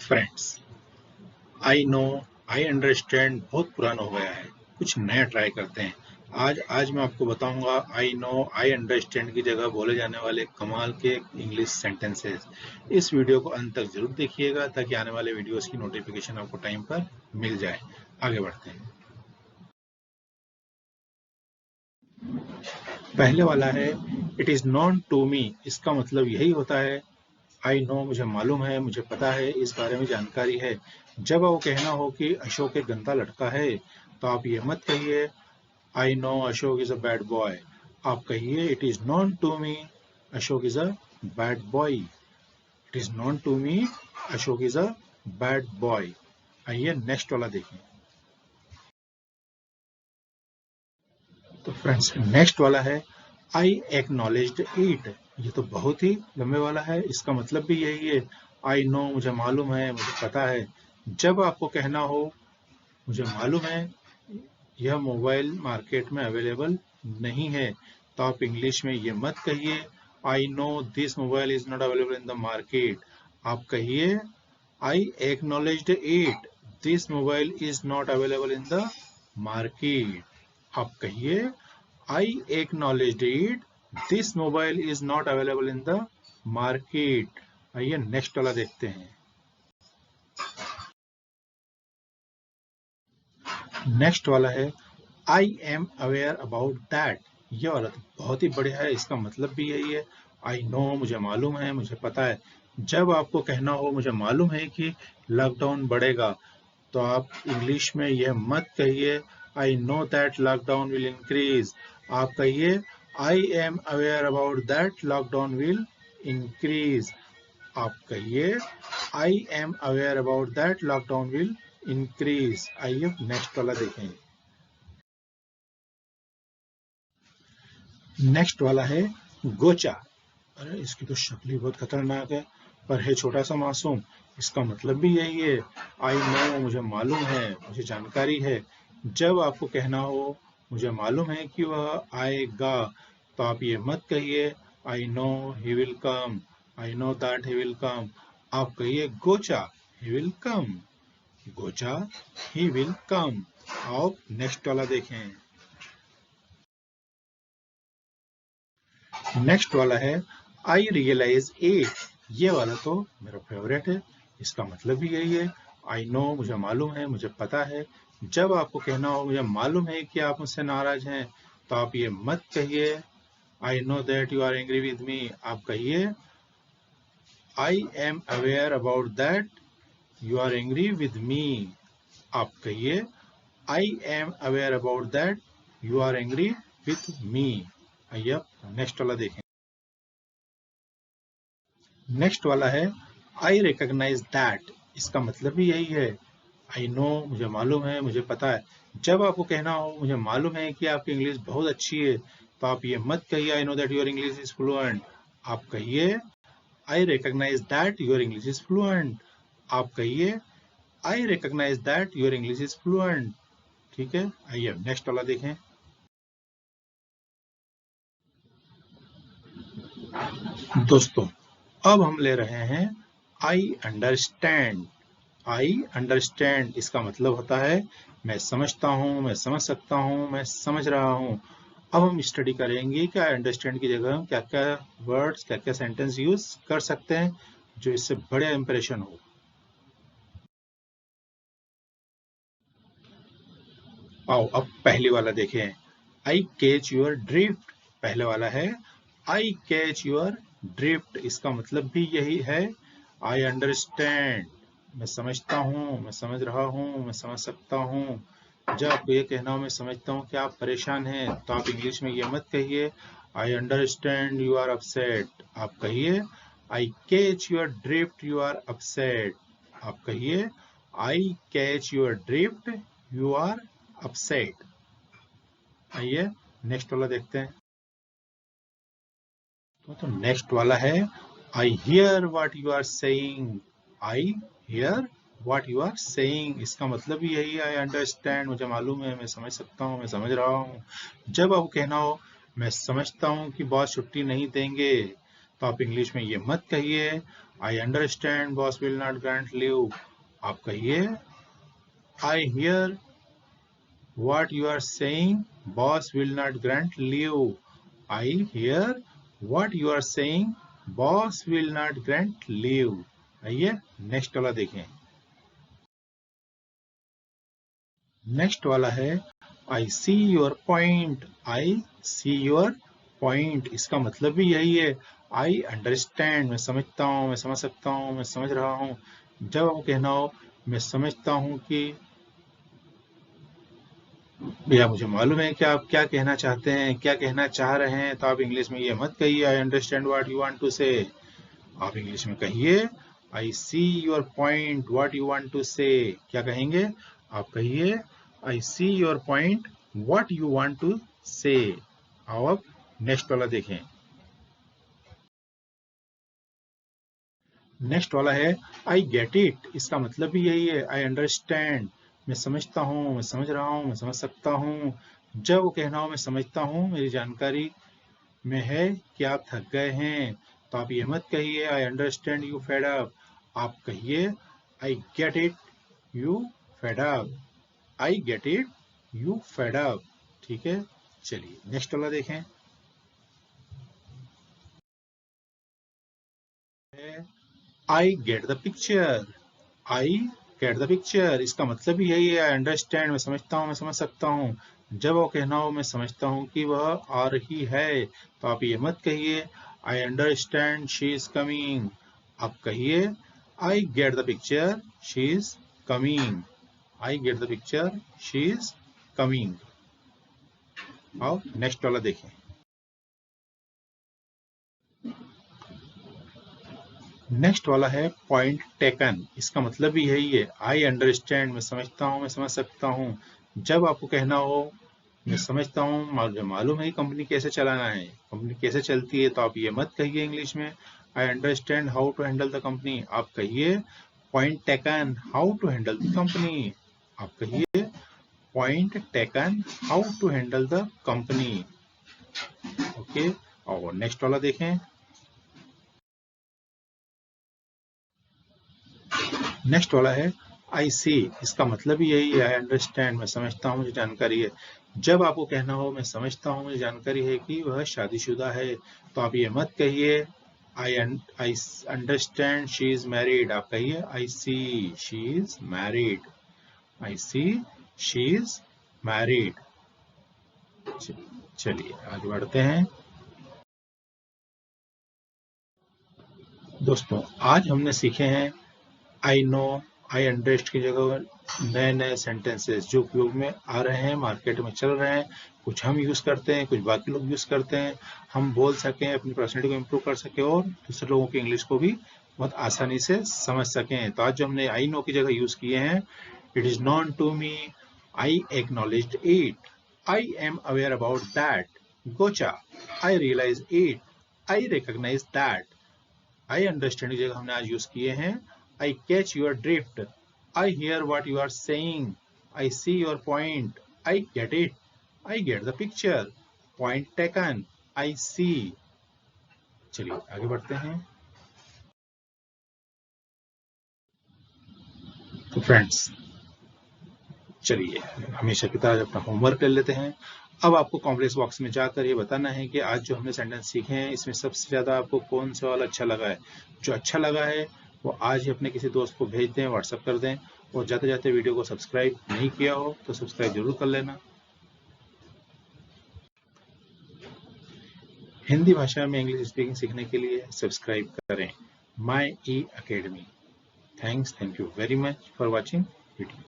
Friends, I know, I understand बहुत पुराना हो गया है। कुछ नया ट्राई करते हैं। आज मैं आपको बताऊंगा आई नो, आई अंडरस्टैंड की जगह बोले जाने वाले कमाल के इंग्लिश सेंटेंसेस। इस वीडियो को अंत तक जरूर देखिएगा ताकि आने वाले वीडियोस की नोटिफिकेशन आपको टाइम पर मिल जाए। आगे बढ़ते हैं। पहले वाला है it is known to me. इसका मतलब यही होता है आई नो, मुझे मालूम है, मुझे पता है, इस बारे में जानकारी है। जब वो कहना हो कि अशोक एक गंदा लड़का है तो आप ये मत कहिए I know Ashok is a bad boy. आप कहिए it is known to me Ashok is a bad boy. It is known to me Ashok is a bad boy. आइए नेक्स्ट वाला देखें। तो फ्रेंड्स, नेक्स्ट वाला है आई एक्नॉलेज्ड इट। ये तो बहुत ही लंबे वाला है। इसका मतलब भी यही है आई नो, मुझे मालूम है, मुझे पता है। जब आपको कहना हो मुझे मालूम है यह मोबाइल मार्केट में अवेलेबल नहीं है तो आप इंग्लिश में ये मत कहिए I know this mobile is not available in the market. आप कहिए I acknowledged it this mobile is not available in the market. आप कहिए I acknowledged it this mobile is not available in the market. आइए next वाला देखते हैं। Next वाला है I am aware about that. ये वाला तो बहुत ही बढ़िया है। इसका मतलब भी यही है आई नो, मुझे मालूम है, मुझे पता है। जब आपको कहना हो मुझे मालूम है कि लॉकडाउन बढ़ेगा तो आप इंग्लिश में यह मत कहिए I know that lockdown will increase. आप कहिए I am aware about that lockdown will increase. आप कहिए I am aware about that lockdown will increase. आइए नेक्स्ट वाला देखें। नेक्स्ट वाला है गोचा। अरे इसकी तो शक्ल ही बहुत खतरनाक है पर है छोटा सा मासूम। इसका मतलब भी यही है आई नो, मुझे मालूम है, मुझे जानकारी है। जब आपको कहना हो मुझे मालूम है कि वह आएगा तो आप ये मत कहिए I no he will come, I know that he will come. आप कहिए गोचा he will come, गोचा he will come. आप नेक्स्ट वाला देखें। नेक्स्ट वाला है आई रियलाइज इट। ये वाला तो मेरा फेवरेट है। इसका मतलब भी यही है आई नो, मुझे मालूम है, मुझे पता है। जब आपको कहना हो मुझे मालूम है कि आप मुझसे नाराज हैं तो आप ये मत कहिए I know that you are angry with me. आप कहिए I am aware about that you are angry with me. आप कहिए I am aware about that you are angry with me. आइए नेक्स्ट वाला देखें। नेक्स्ट वाला है आई रिकॉग्नाइज दैट। इसका मतलब भी यही है आई नो, मुझे मालूम है, मुझे पता है। जब आपको कहना हो मुझे मालूम है कि आपकी इंग्लिश बहुत अच्छी है तो आप ये मत कहिए I know that your English is fluent. आप कहिए I recognise that your English is fluent. आप कहिए I recognise that your English is fluent. ठीक है, आइए नेक्स्ट वाला देखें। दोस्तों, अब हम ले रहे हैं आई अंडरस्टैंड। आई अंडरस्टैंड इसका मतलब होता है मैं समझता हूँ, मैं समझ सकता हूँ, मैं समझ रहा हूँ। अब हम स्टडी करेंगे कि आई अंडरस्टैंड की जगह हम क्या क्या वर्ड्स, क्या क्या सेंटेंस यूज कर सकते हैं जो इससे बड़े इंप्रेशन हो। आओ अब पहली वाला देखें। I catch your drift. पहले वाला है आई कैच यूर ड्रिफ्ट। इसका मतलब भी यही है आई अंडरस्टैंड, मैं समझता हूँ, मैं समझ रहा हूँ, मैं समझ सकता हूँ। जब आपको ये कहना हो मैं समझता हूँ कि आप परेशान हैं तो आप इंग्लिश में ये मत कहिए I understand you are upset. आप कहिए I catch your drift you are upset. आप कहिए I catch your drift you are upset. आइए नेक्स्ट वाला देखते हैं। तो नेक्स्ट वाला है I hear what you are saying. I hear what you are saying. इसका मतलब भी यही है आई अंडरस्टैंड, मुझे मालूम है, मैं समझ सकता हूँ, मैं समझ रहा हूँ। जब आपको कहना हो मैं समझता हूँ कि बॉस छुट्टी नहीं देंगे तो आप इंग्लिश में ये मत कहिए I understand boss will not grant leave, आप कहिए I hear what you are saying boss will not grant leave, I hear what you are saying boss will not grant leave। आइए नेक्स्ट वाला देखें। Next वाला है I see your point, I see your point, इसका मतलब भी यही है I understand, मैं समझता हूँ, मैं समझ सकता हूँ, मैं समझ रहा हूँ। जब आपको कहना हो मैं समझता हूँ कि भैया मुझे मालूम है कि आप क्या कहना चाहते हैं, क्या कहना चाह रहे हैं, तो आप इंग्लिश में ये मत कहिए I understand what you want to say, आप इंग्लिश में कहिए I see your point what you want to say. क्या कहेंगे? आप कहिए I see your point what you want to say. आओ अब नेक्स्ट वाला देखें। नेक्स्ट वाला है आई गेट इट, इसका मतलब भी यही है आई अंडरस्टैंड, मैं समझता हूँ, मैं समझ रहा हूँ, मैं समझ सकता हूँ। जब वो कहना हो मैं समझता हूँ, मेरी जानकारी में है कि आप थक गए हैं, तो आप ये मत कहिए I understand you fed up, आप कहिए I get it you fed up, I get it you fed up. ठीक है, चलिए नेक्स्ट वाला देखें। I get the picture, I get the picture, इसका मतलब भी यही है आई अंडरस्टैंड, मैं समझता हूँ, मैं समझ सकता हूँ। जब वो कहना हो मैं समझता हूँ कि वह आ रही है, तो आप ये मत कहिए I understand she is coming, आप कहिए I get the picture she is coming, I get the picture she is coming. आओ नेक्स्ट वाला देखें। नेक्स्ट वाला है पॉइंट टेकन, इसका मतलब भी यही है आई अंडरस्टैंड, मैं समझता हूँ, मैं समझ सकता हूँ। जब आपको कहना हो मैं समझता हूँ, मुझे मालूम है कंपनी कैसे चलाना है, कंपनी कैसे चलती है, तो आप ये मत कहिए इंग्लिश में I understand how to handle the company, आप कहिए point taken how to handle the company, आप कहिए point taken how to handle the company. Okay, और नेक्स्ट वाला देखें। नेक्स्ट वाला है आई सी, इसका मतलब भी यही है आई अंडरस्टैंड, मैं समझता हूँ, मुझे जानकारी है। जब आपको कहना हो मैं समझता हूँ, मुझे जानकारी है कि वह शादीशुदा है, तो आप ये मत कहिए I understand she is married, आप कहिए I see she is married, I see she is married. चलिए आगे बढ़ते हैं। दोस्तों आज हमने सीखे हैं आई नो, आई अंडरस्टैंड की जगह नए नए सेंटेंसेस जो उपयोग में आ रहे हैं, मार्केट में चल रहे हैं, कुछ हम यूज करते हैं, कुछ बाकी लोग यूज करते हैं, हम बोल सकें, अपनी पर्सनैलिटी को इम्प्रूव कर सकें और दूसरे लोगों की इंग्लिश को भी बहुत आसानी से समझ सकें। तो आज जो हमने आई नो की जगह यूज किए हैं, it is known to me, I acknowledged it, I am aware about that, gotcha, I realise it, I recognise that. I understand की जगह हमने आज यूज किए हैं I catch your drift, I hear what you are saying, I see your point, I get it, I get the picture, point taken, I see। चलिए आगे बढ़ते हैं। तो फ्रेंड्स चलिए हमेशा की तरह अपना होमवर्क कर लेते हैं। अब आपको कॉम्प्लेक्स बॉक्स में जाकर ये बताना है कि आज जो हमने सेंटेंस सीखे हैं इसमें सबसे ज्यादा आपको कौन सा वाला अच्छा लगा है। जो अच्छा लगा है वो आज ही अपने किसी दोस्त को भेज दें, व्हाट्सएप कर दें, और जाते जाते वीडियो को सब्सक्राइब नहीं किया हो तो सब्सक्राइब जरूर कर लेना। हिंदी भाषा में इंग्लिश स्पीकिंग सीखने के लिए सब्सक्राइब करें My E Academy. Thank you very much for watching video.